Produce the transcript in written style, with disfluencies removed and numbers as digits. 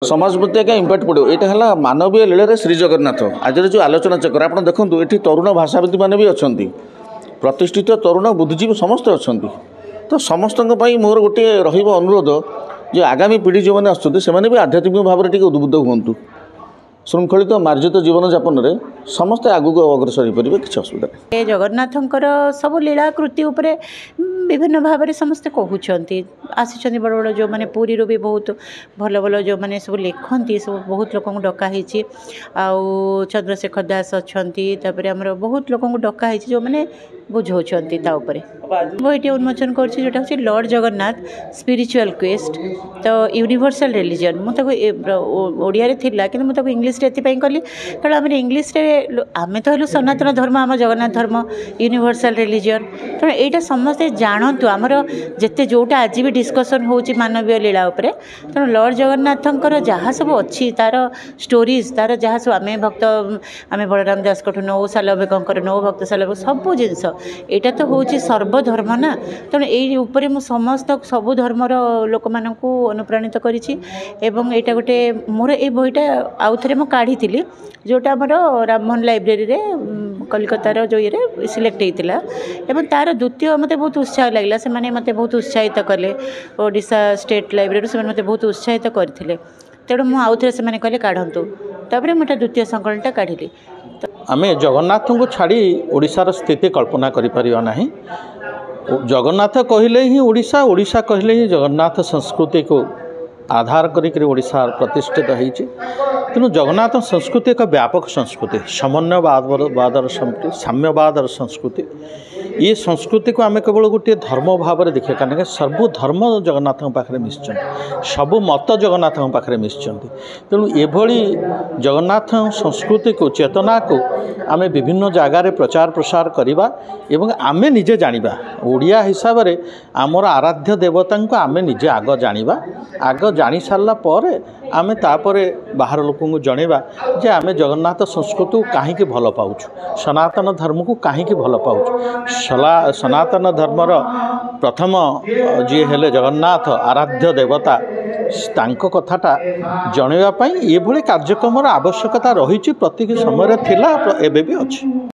समाज प्रति क्या इम्पैक्ट पड़ो यहाँ है मानवीय लीला श्री जगन्नाथ आज जो आलोचना चक्र आप देखो ये तरुण भाषाविद मैंने भी अच्छा प्रतिष्ठित तरुण बुद्धिजीवी समस्त अच्छा तो समस्त मोर गोटे अनुरोध जो आगामी पीढ़ी जो मैंने आसमें भी आध्यात्मिक भाव में उद्बुद्ध हूँ श्रृंखलित मार्जित जीवन जापन में समस्ते आगू अग्रसर हो पारे किसी असुविधा नहीं। जगन्नाथंकर सब लीलाकृति उपरे विभिन्न भाव में समस्ते कहते आसी बड़ बड़ जो मैंने पुरी भी बहुत भल भल जो मैंने सब लिखती सब बहुत लोक डकाही आउ चंद्रशेखर दास अच्छा आमर बहुत लोक डकाही जो मैंने बुझाऊँच बहीटी उन्मोचन करोटा हूँ लॉर्ड जगन्नाथ स्पिरिचुअल क्वेस्ट तो यूनिवर्सल रिलीजन मुझे ओडिया थिला कि मुझे इंग्लीश रे कली कारण आम इंग्लीश आम तो हलु सनातन धर्म आम जगन्नाथ धर्म यूनिवर्सल रिलीजन तेणु यहाँ समस्ते जानतु आमर जिते जोटा आज भी डिस्कसन हो मानवीय लीला उपरे तेणु लॉर्ड जगन्नाथंकर जहाँ सब अच्छी तार स्टोरीज तार जहाँ सब आम भक्त आम बलराम दास कठू नौ सालवेकर नौ भक्त सालवेक सब जिनस यहाँ तो हूँ सर्वधर्म ना तेणु ये मु समस्त सबु धर्मर लोक मानक अनुप्राणित करी गोटे मोर ये बहीटा आउ थे काढ़ी जोटा आमर राममोहन लाइब्रेरी रे कलकतार जो ये सिलेक्ट होता तार द्वितीय मत बहुत उत्साह लगे से मत बहुत उत्साहित कले ओडिशा स्टेट लाइब्रेरी से मत बहुत उत्साहित करते तेणु मुझे से कहले काढ़तु तापर मुझे द्वितीय संकलनटा काढ़ी आम जगन्नाथ को छाड़ी ओडिशार स्थिति कल्पना करें जगन्नाथ कहले ही ओडिशा ओडिशा कहले ही जगन्नाथ संस्कृति को आधार करिक ओडिशा प्रतिष्ठित होती तेणु जगन्नाथ संस्कृति एक व्यापक संस्कृति समन्वयवादर साम्यवादर संस्कृति ये संस्कृति को आम केवल गोटे धर्म भाव में देखिए कहीं सबु धर्म जगन्नाथ पाखे मिशन सबु मत जगन्नाथ पाखे मिशन तेणु एभली जगन्नाथ संस्कृति को चेतना को आम विभिन्न जगार प्रचार प्रसार करवा एवं आम निजे जानिबा ओडिया हिसाब से आमर आराध्य देवता को आम निजे आग जानिबा आग जानी सारा पर आम तापर बाहर लोक जनइबा जे आम जगन्नाथ संस्कृति को कहीं भल पाउछु सनातन धर्म को कहीं भल पाउछु सनातन धर्मर प्रथम जी हेले जगन्नाथ आराध्य देवता तांको कथाटा जनइबा पई ये भली कार्यक्रम आवश्यकता रही प्रत्येक समय थिला एबे भी अछि।